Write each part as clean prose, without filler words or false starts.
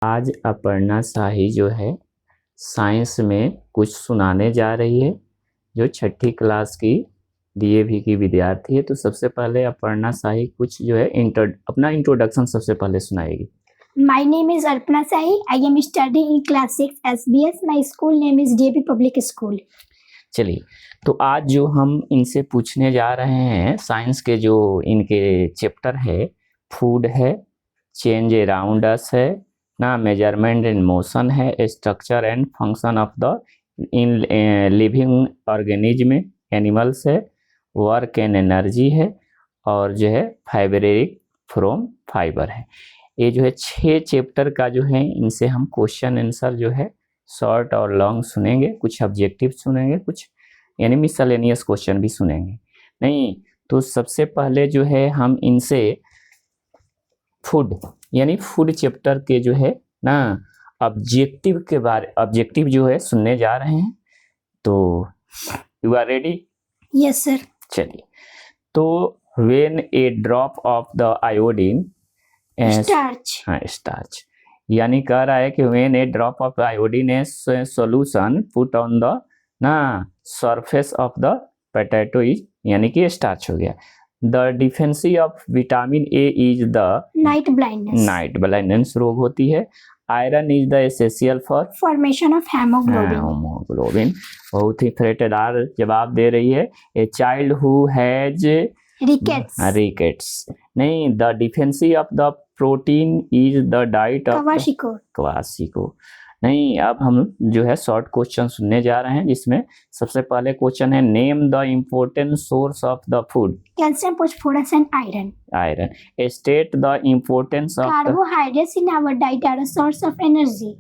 आज अपर्णा शाही जो है साइंस में कुछ सुनाने जा रही है, जो छठी क्लास की डीएवी की विद्यार्थी है। तो सबसे पहले अपर्णा शाही कुछ जो है अपना इंट्रोडक्शन सबसे पहले सुनाएगी। My name is Arpana Sahi. I am studying in class 6 SBS. My school name is DAP Public School. चलिए, तो आज जो हम इनसे पूछने जा रहे हैं साइंस के जो इनके चैप्टर है, फूड है, चेंज अराउंड अस है ना, मेजरमेंट एंड मोशन है, structure and function of the in living organism animals है, वर्क एंड एनर्जी है, और जो है फाइब्रिक फ्रॉम फाइबर है। ये जो है 6 चैप्टर का जो है इनसे हम क्वेश्चन आंसर जो है शॉर्ट और लॉन्ग सुनेंगे, कुछ ऑब्जेक्टिव सुनेंगे, कुछ यानी मिसलेनियस क्वेश्चन भी सुनेंगे। नहीं तो सबसे पहले जो है हम इनसे फूड यानी फूड चैप्टर के जो है ना ऑब्जेक्टिव जो है सुनने जा रहे हैं। तो you are ready? Yes, sir. चलिए, तो when a drop of the iodine Starch. हाँ, स्टार्च यानी कह रहा है कि when a drop of iodine a solution put on the ना surface of the potato is यानी कि स्टार्च हो गया। The deficiency of vitamin A is the Night blindness. Night blindness रोग होती है। Iron is the essential for Formation of hemoglobin. Haemoglobin. बहुत ही थ्रेटेदार जवाब दे रही है। A child who has Rickets. नहीं, the deficiency of the protein is the diet of Kwashiorkor. नहीं, अब हम जो है शॉर्ट क्वेश्चन सुनने जा रहे हैं, जिसमें सबसे पहले क्वेश्चन है name the important source of the food. Calcium, phosphorus, and iron. Iron. State the importance of Carbohydrates in our diet are a source of energy.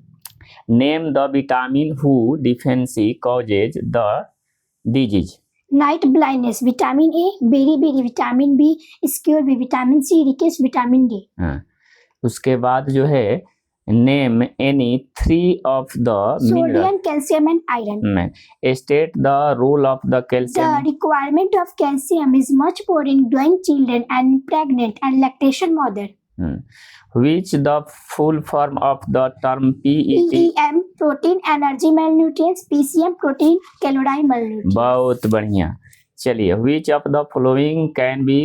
Name the vitamin who deficiency causes the disease. Night blindness. Vitamin A, beriberi. Vitamin B, scurvy. Vitamin C, rickets. Vitamin D. हाँ, उसके बाद जो है name any 3 of the Sodium, calcium, and iron. State the role of the The calcium. requirement of calcium is much more in growing children and pregnant and lactation mother. Which the full form of the term PET? PEM, protein, energy malnutrients. PCM, protein, calorie malnutrients. बहुत बढ़िया। चलिए, which of the following can be,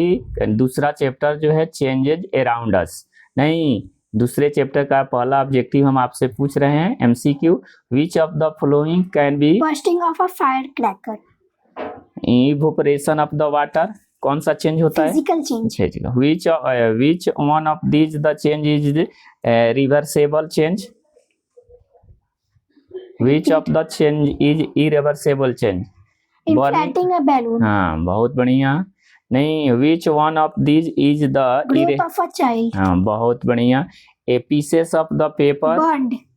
दूसरा chapter जो है changes around us. नहीं, दूसरे chapter का पहला ऑब्जेक्टिव हम आपसे पूछ रहे हैं MCQ। which of the following can be Bursting of a firecracker. evaporation of the water? कौन सा चेंज होता है? Physical change. which one of these the change is reversible change? which of the change is irreversible change? Inflating a balloon. हाँ, बहुत बढ़िया। नहीं, which one of these is the Growth of a child. हाँ, बहुत बढ़िया। a pieces of the paper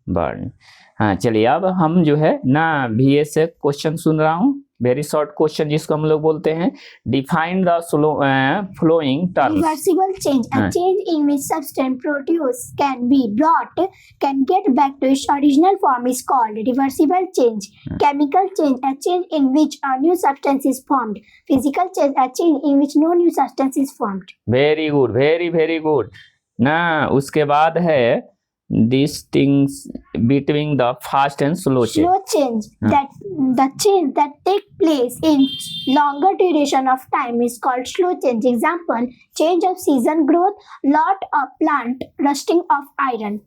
Burned. हाँ, चलिए, अब हम जो है ना VS से क्वेश्चन सुन रहा हूँ, वेरी शॉर्ट क्वेश्चन जिसको हम लोग बोलते हैं define the flowing terms. Reversible change. A change in which substance produced can be brought, can get back to its original form is called reversible change. Chemical change. A change in which a new substance is formed. Physical change. A change in which no new substance is formed. Very good, very very good ना। उसके बाद है distinct between the fast and slow change. Slow change. That the change that take place in longer duration of time is called slow change. Example: change of season growth, lot of plant, rusting of iron.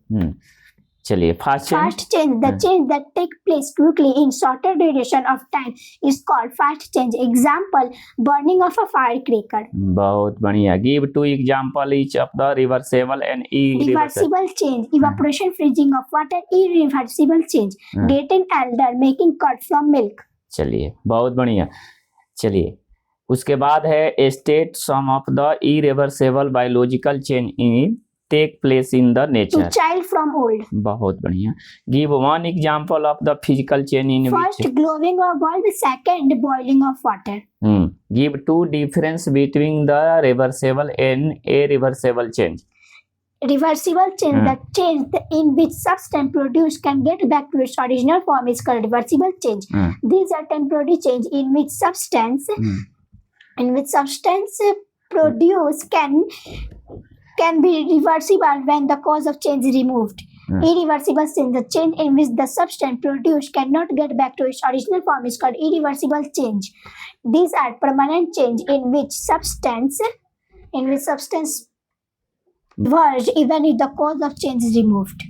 चलिए, fast change. The change that take place quickly in shorter duration of time is called fast change. Example: burning of a firecracker. बहुत बढ़िया। Give 2 example each of the reversible and irreversible. Reversible change. Evaporation, freezing of water. Irreversible change. Getting elder, making curd from milk. चलिए, बहुत बढ़िया। चलिए, उसके बाद है state some of the irreversible biological change in take place in the To nature. child from old. बहुत बढ़िया। Give 1 example of the physical change in First, glowing of bulb. Second, boiling of water. गिव 2 difference between the reversible and irreversible change. Reversible change. The change in which substance produced can get back to its original form is called reversible change. These are temporary change in which substance produced can be reversible when the cause of change is removed. Irreversible change, the change in which the substance produced cannot get back to its original form, is called irreversible change. These are permanent change in which substance diverge even if the cause of change is removed.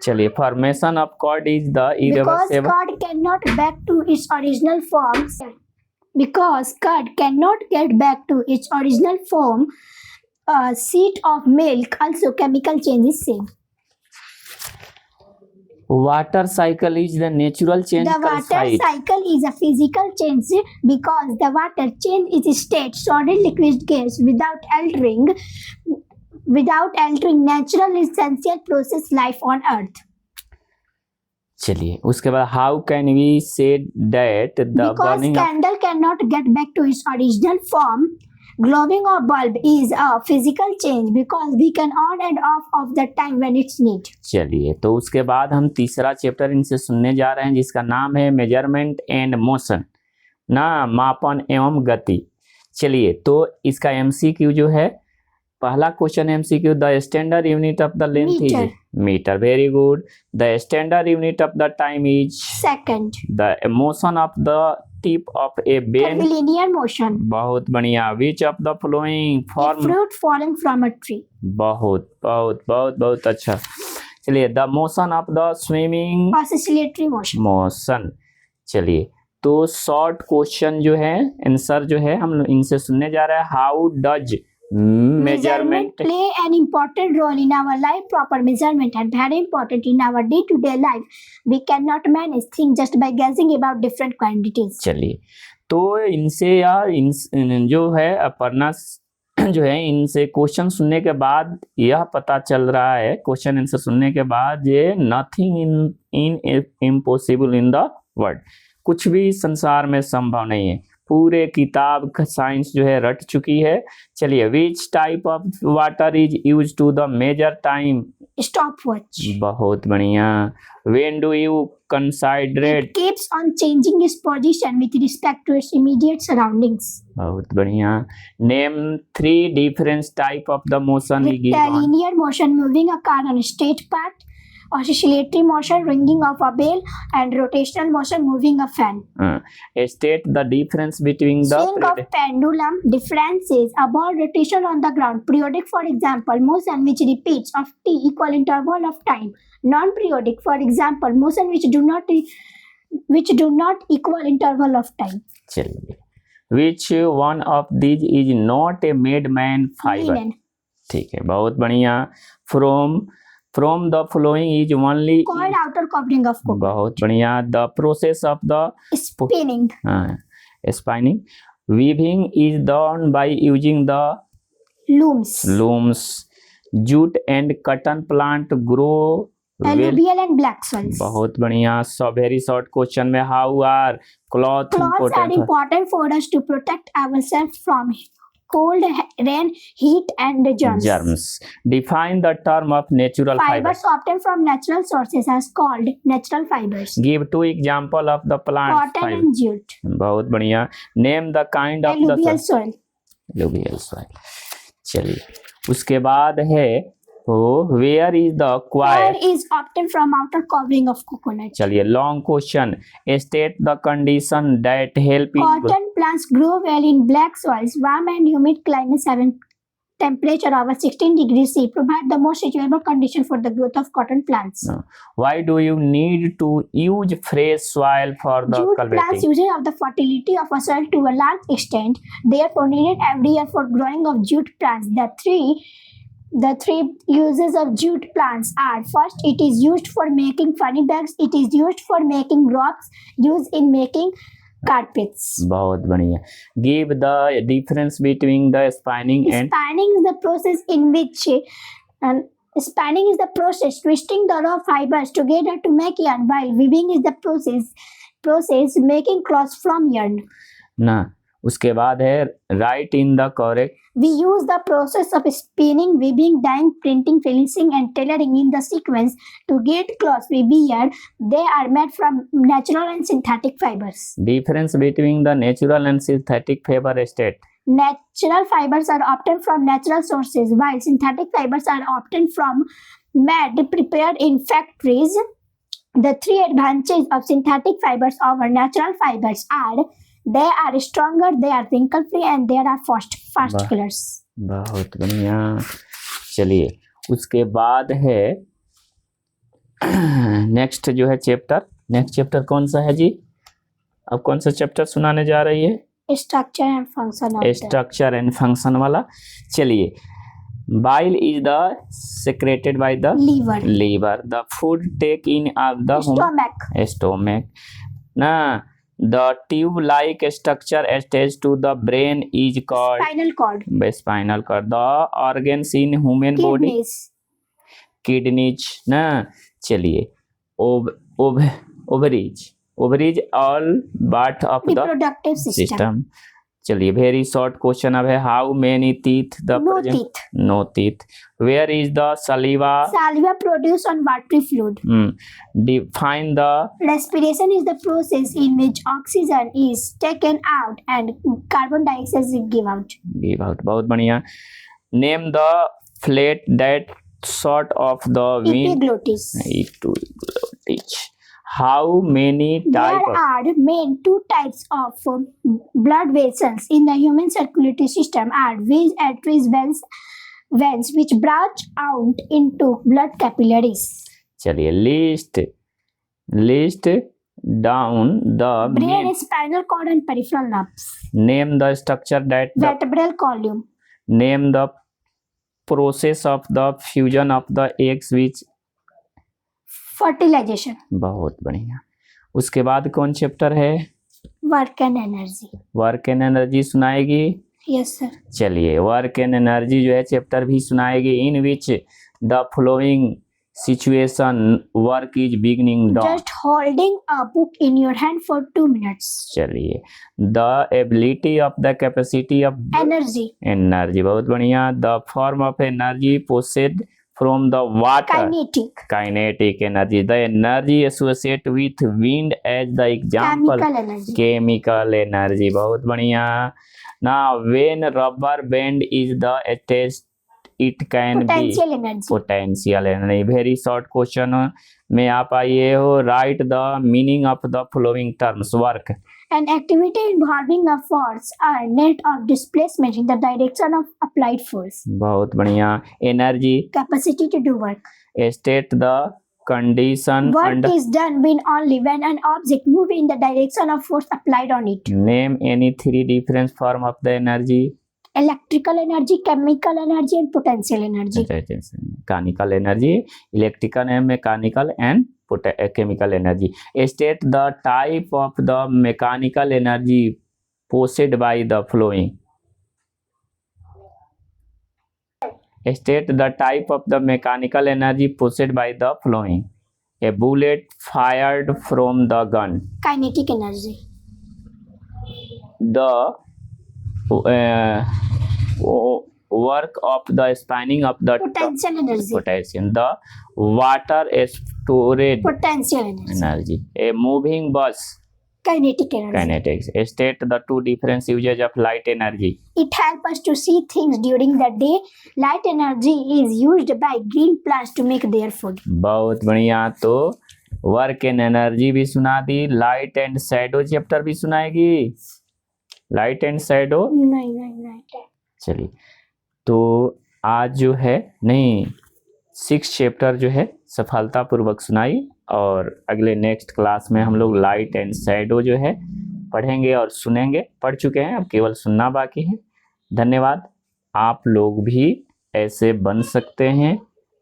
चलिए, formation of curd is the Because irreversible curd cannot back to its original form. Because curd cannot get back to its original form, a sheet of milk also chemical change is same. Water cycle is the natural change The water cycle is a physical change because the water change its state solid liquid gas without altering natural essential process life on earth. चलिए, उसके बाद how can we say that the Because burning candle cannot get back to its original form, glowing of bulb is a physical change because we can on and off of the time when it's need. चलिए, तो उसके बाद हम तीसरा chapter इनसे सुनने जा रहे हैं जिसका नाम है मेजरमेंट एंड मोशन, ना मापन एवं गति। चलिए, तो इसका एमसीक्यू जो है, पहला question MCQ, the standard unit of the length is Meter. Metre, very good. The standard unit of the time is Second, the motion of the tip of a pen, linear motion. बहुत बढ़िया। Which of the flowing A form, fruit falling from a tree. बहुत बहुत बहुत बहुत अच्छा। चलिए, the motion of the swimming Oscillatory motion. Motion. चलिए, तो शॉर्ट क्वेश्चन जो है, आंसर जो है, हम इनसे सुनने जा रहे हैं। How does Measurement measurement play an important role in our life. Proper measurement and very important in our day-to-day life. We cannot manage things just by guessing about different quantities. चलिए, तो इनसे यार जो है अपर्णा जो है, इनसे क्वेश्चन सुनने के बाद यह पता चल रहा है, क्वेश्चन आंसर सुनने के बाद, ये nothing in impossible in the world, कुछ भी संसार में संभव नहीं है। पूरे किताब का साइंस जो है रट चुकी है। चलिए, which type of water is use to the major time, Stopwatch. बहुत बढ़िया। When do you considerate, It keeps on changing its position with respect to its immediate surroundings. बहुत बढ़िया। Name 3 different type of the motion we give on, Linear motion, moving a car on a straight path. Oscillatory motion, ringing of a bell. And rotational motion, moving a fan. State the difference between Swing of the pendulum, differences about rotation on the ground. Periodic, for example, motion which repeats of t equal interval of time. Non-periodic, for example, motion which do not equal interval of time. चलिए, which one of these is not a made man fibre, Linen. ठीक है, बहुत बढ़िया। From the flowing is only, Coiled outer covering of cocoa. बहुत बढ़िया। The process of the Spinning. Spinning, weaving is done by using the Looms. Looms. Jute and cotton plant grow well, Alluvial and black soils. बहुत बढ़िया। So very short question में, how are cloth Clothes are important, important for us to protect ourselves from cold, rain, heat, and germs. germs. Define the term of natural fiber. Fibers obtained from natural sources are called natural fibers. Give 2 example of the plant Cotton fiber. and jute. बहुत बढ़िया। Name the kind of Alluvial the soil. alluvial soil. चलिए, उसके बाद है where is the Coir coir? is obtained from outer covering of coconut. चलिए, long question. State the condition that help in Cotton plants grow well in black soils. Warm and humid climates having temperature over 16 degrees C provide the most suitable condition for the growth of cotton plants. Why do you need to use fresh soil for the Jute plants cultivating? uses of the fertility of a soil to a large extent, therefore needed every year for growing of jute plants. The three uses of jute plants are: first, it is used for making funny bags. It is used for making ropes, used in making carpets. बहुत बढ़िया। Give the difference between the spinning and Spanning is the process in which spanning is the process twisting the raw fibers together to make yarn, while weaving is the process making cloth from yarn. ना, उसके बाद है right in the correct, We use the process of spinning, weaving, dyeing, printing, finishing, and tailoring in the sequence to get clothes we wear. They are made from natural and synthetic fibers. Difference between the natural and synthetic fibre state, Natural fibers are obtained from natural sources, while synthetic fibers are obtained from made prepared in factories. The three advantages of synthetic fibers over natural fibers are they are stronger, they are wrinkle free and they are fast वाह। colors. बहुत बढ़िया। चलिए उसके बाद है next जो है chapter, next chapter कौन सा है जी? अब कौन सा चैप्टर सुनाने जा रही है? Structure and function of the structure and function वाला। चलिए bile is the secreted by the liver, the food take in of the stomach na, the tube like structure attached to the brain is called spinal cord, the organs in human body kidneys na। चलिए ovaries all part of the reproductive system. चलिए very short question अब है, how many teeth the no teeth, where is the saliva produce on watery fluid, define the respiration is the process in which oxygen is taken out and carbon dioxide is give out. बहुत बढ़िया। Name the flat that sort of the epiglottis. How many types? There are main two types of blood vessels in the human circulatory system are veins, arteries, veins which branch out into blood capillaries. चलिए list down the brain, spinal cord and peripheral nerves. Name the structure that vertebral column. Name the process of the fusion of the eggs which fertilization. बहुत बढ़िया। उसके बाद कौन chapter है? Work and energy. Work and energy सुनाएगी? Yes sir. चलिए work and energy जो है चैप्टर भी सुनाएगी। In which the following situation work is beginning down. Just holding a book in your hand for 2 minutes. चलिए the ability of the capacity of energy. बहुत बढ़िया। The form of energy possessed from the water, kinetic energy, the energy associated with wind as the example, chemical energy। बहुत बढ़िया। Now when rubber band is the attached it can potential be energy. Potential energy। very short question में आप आइए हो, write the meaning of the following terms। work an activity involving a force or net of displacement in the direction of applied force। बहुत बढ़िया। energy capacity to do work। state the condition work is done only when an object moves in the direction of force applied on it। name any 3 different form of the energy। electrical energy, chemical energy and potential energy। mechanical energy, electrical and mechanical and chemical energy। state the type of the mechanical energy possessed by the following। state the type of the mechanical energy possessed by the following। a bullet fired from the gun, kinetic energy। the work of the spinning of the potential energy। potassium, the water storage potential energy। a moving bus, kinetic energy। kinetics। state the 2 different uses of light energy। it helps us to see things during the day। light energy is used by green plants to make their food। बहुत बढ़िया। तो work and energy भी सुना दी, light and shadow chapter भी सुनाएगी। Light and shadow नहीं। चलिए तो आज जो है नहीं 6 चैप्टर जो है सफलतापूर्वक सुनाई, और अगले नेक्स्ट क्लास में हम लोग लाइट एंड शैडो जो है पढ़ेंगे और सुनेंगे। पढ़ चुके हैं, अब केवल सुनना बाकी है। धन्यवाद। आप लोग भी ऐसे बन सकते हैं,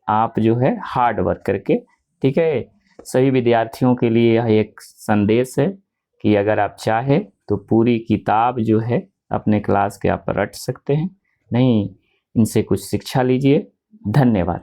आप जो है हार्ड वर्क करके। ठीक है, सभी विद्यार्थियों के लिए यह एक संदेश है कि अगर आप चाहे तो पूरी किताब जो है अपने क्लास के आप रट सकते हैं, नहीं इनसे कुछ शिक्षा लीजिए। धन्यवाद।